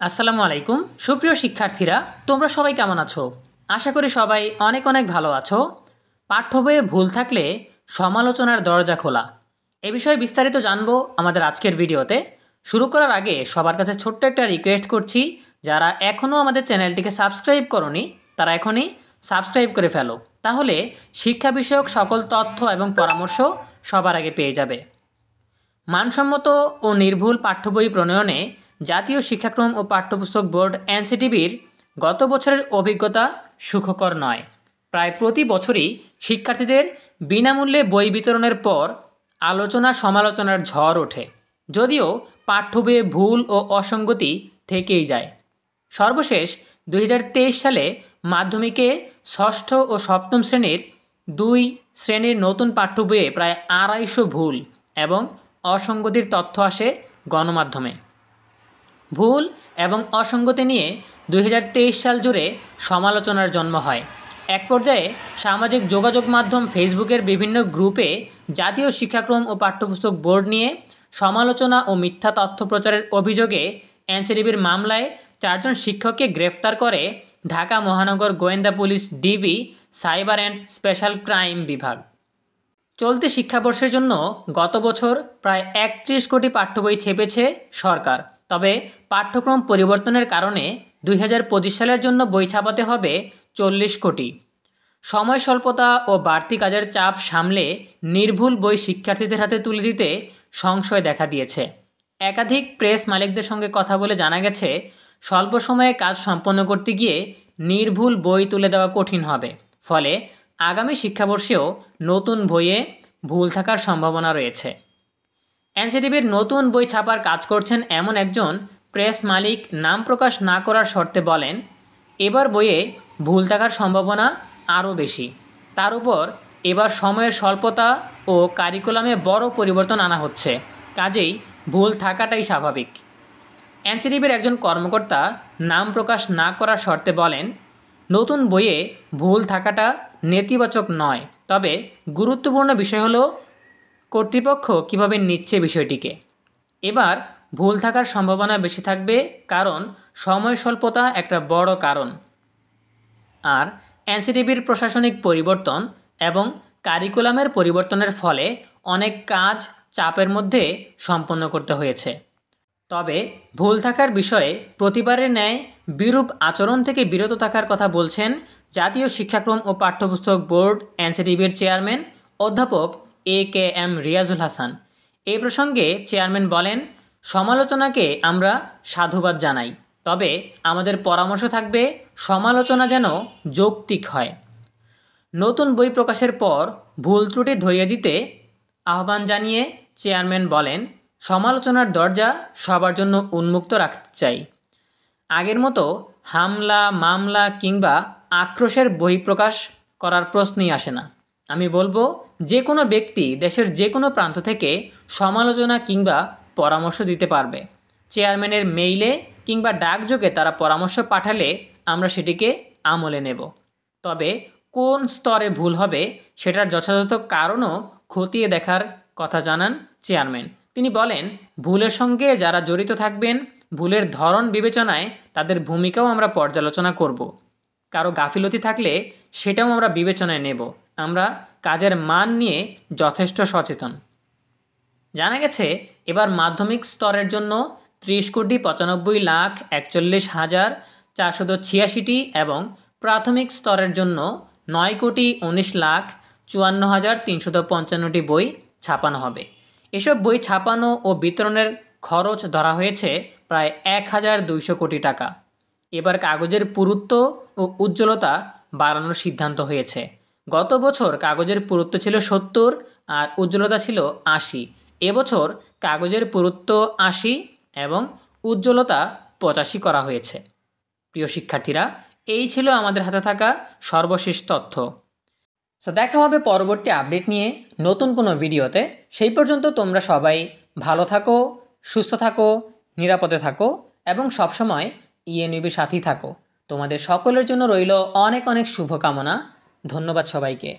আসসালামু আলাইকুম সুপ্রিয় শিক্ষার্থীরা, তোমরা সবাই কেমন আছো? আশা করি সবাই অনেক অনেক ভালো আছো। পাঠ্য বইয়ে ভুল থাকলে সমালোচনার দরজা খোলা, এ বিষয়ে বিস্তারিত জানবো আমাদের আজকের ভিডিওতে। শুরু করার আগে সবার কাছে ছোট্ট একটা রিকোয়েস্ট করছি, যারা এখনও আমাদের চ্যানেলটিকে সাবস্ক্রাইব করনি তারা এখনই সাবস্ক্রাইব করে ফেলো, তাহলে শিক্ষা বিষয়ক সকল তথ্য এবং পরামর্শ সবার আগে পেয়ে যাবে। মানসম্মত ও নির্ভুল পাঠ্য বই প্রণয়নে জাতীয় শিক্ষাক্রম ও পাঠ্যপুস্তক বোর্ড এনসিটিবির গত বছরের অভিজ্ঞতা সুখকর নয়। প্রায় প্রতি বছরই শিক্ষার্থীদের বিনামূল্যে বই বিতরণের পর আলোচনা সমালোচনার ঝড় ওঠে, যদিও পাঠ্য বইয়ে ভুল ও অসঙ্গতি থেকেই যায়। সর্বশেষ 2023 সালে মাধ্যমিকে ষষ্ঠ ও সপ্তম শ্রেণীর দুই শ্রেণীর নতুন পাঠ্য বইয়ে প্রায় 250 ভুল এবং অসঙ্গতির তথ্য আসে গণমাধ্যমে। ভুল এবং অসঙ্গতি নিয়ে 2023 সাল জুড়ে সমালোচনার জন্ম হয়। এক পর্যায়ে সামাজিক যোগাযোগ মাধ্যম ফেসবুকের বিভিন্ন গ্রুপে জাতীয় শিক্ষাক্রম ও পাঠ্যপুস্তক বোর্ড নিয়ে সমালোচনা ও মিথ্যা তথ্য প্রচারের অভিযোগে এনসিটিবির মামলায় 4 জন শিক্ষককে গ্রেফতার করে ঢাকা মহানগর গোয়েন্দা police DB cyber and special crime বিভাগ। চলতি শিক্ষাবর্ষের জন্য গত বছর প্রায় 31 কোটি পাঠ্য বই ছেপেছে সরকার। তবে পাঠ্যক্রম পরিবর্তনের কারণে 2025 সালের জন্য বই ছাপাতে হবে 40 কোটি। সময় স্বল্পতা ও বাড়তি কাজের চাপ সামলে নির্ভুল বই শিক্ষার্থীদের হাতে তুলে দিতে সংশয় দেখা দিয়েছে। একাধিক প্রেস মালিকদের সঙ্গে কথা বলে জানা গেছে, স্বল্প সময়ে কাজ সম্পন্ন করতে গিয়ে নির্ভুল বই তুলে দেওয়া কঠিন হবে। ফলে আগামী শিক্ষাবর্ষেও নতুন বইয়ে ভুল থাকার সম্ভাবনা রয়েছে। এনসিটিবির নতুন বই ছাপার কাজ করছেন এমন একজন প্রেস মালিক নাম প্রকাশ না করার শর্তে বলেন, এবার বইয়ে ভুল থাকার সম্ভাবনা আরও বেশি। তার উপর এবার সময়ের স্বল্পতা ও কারিকুলামে বড় পরিবর্তন আনা হচ্ছে, কাজেই ভুল থাকাটাই স্বাভাবিক। এনসিটিবির একজন কর্মকর্তা নাম প্রকাশ না করার শর্তে বলেন, নতুন বইয়ে ভুল থাকাটা নেতিবাচক নয়, তবে গুরুত্বপূর্ণ বিষয় হলো কর্তৃপক্ষ কীভাবে নিচ্ছে বিষয়টিকে। এবার ভুল থাকার সম্ভাবনা বেশি থাকবে, কারণ সময় স্বল্পতা একটা বড় কারণ। আর এনসিটিবির প্রশাসনিক পরিবর্তন এবং কারিকুলামের পরিবর্তনের ফলে অনেক কাজ চাপের মধ্যে সম্পন্ন করতে হয়েছে। তবে ভুল থাকার বিষয়ে প্রতিবারের ন্যায় বিরূপ আচরণ থেকে বিরত থাকার কথা বলছেন জাতীয় শিক্ষাক্রম ও পাঠ্যপুস্তক বোর্ড এনসিটিবির চেয়ারম্যান অধ্যাপক AKM রিয়াজুল হাসান। এই প্রসঙ্গে চেয়ারম্যান বলেন, সমালোচনাকে আমরা সাধুবাদ জানাই, তবে আমাদের পরামর্শ থাকবে সমালোচনা যেন যৌক্তিক হয়। নতুন বই প্রকাশের পর ভুল ত্রুটি ধরিয়ে দিতে আহ্বান জানিয়ে চেয়ারম্যান বলেন, সমালোচনার দরজা সবার জন্য উন্মুক্ত রাখতে চাই। আগের মতো হামলা মামলা কিংবা আক্রোশের বই প্রকাশ করার প্রশ্নই আসে না। আমি বলবো, যে কোনো ব্যক্তি দেশের যে কোনো প্রান্ত থেকে সমালোচনা কিংবা পরামর্শ দিতে পারবে। চেয়ারম্যানের মেইলে কিংবা ডাকযোগে তারা পরামর্শ পাঠালে আমরা সেটিকে আমলে নেব। তবে কোন স্তরে ভুল হবে সেটার যথাযথ কারণও খতিয়ে দেখার কথা জানান চেয়ারম্যান। তিনি বলেন, ভুলের সঙ্গে যারা জড়িত থাকবেন, ভুলের ধরন বিবেচনায় তাদের ভূমিকাও আমরা পর্যালোচনা করব। কারো গাফিলতি থাকলে সেটাও আমরা বিবেচনায় নেব। আমরা কাজের মান নিয়ে যথেষ্ট সচেতন। জানা গেছে, এবার মাধ্যমিক স্তরের জন্য 30,95,41,486টি এবং প্রাথমিক স্তরের জন্য 9,19,54,355টি বই ছাপানো হবে। এসব বই ছাপানো ও বিতরণের খরচ ধরা হয়েছে প্রায় 1,200 কোটি টাকা। এবার কাগজের পুরুত্ব ও উজ্জ্বলতা বাড়ানোর সিদ্ধান্ত হয়েছে। গত বছর কাগজের পুরুত্ব ছিল 70 আর উজ্জ্বলতা ছিল 80। এবছর কাগজের পুরুত্ব 80 এবং উজ্জ্বলতা 85 করা হয়েছে। প্রিয় শিক্ষার্থীরা, এই ছিল আমাদের হাতে থাকা সর্বশেষ তথ্য। দেখা হবে পরবর্তী আপডেট নিয়ে নতুন কোনো ভিডিওতে। সেই পর্যন্ত তোমরা সবাই ভালো থাকো, সুস্থ থাকো, নিরাপদে থাকো এবং সবসময় ইএনইউবির সাথেই থাকো। তোমাদের সকলের জন্য রইল অনেক অনেক শুভকামনা। ধন্যবাদ সবাইকে।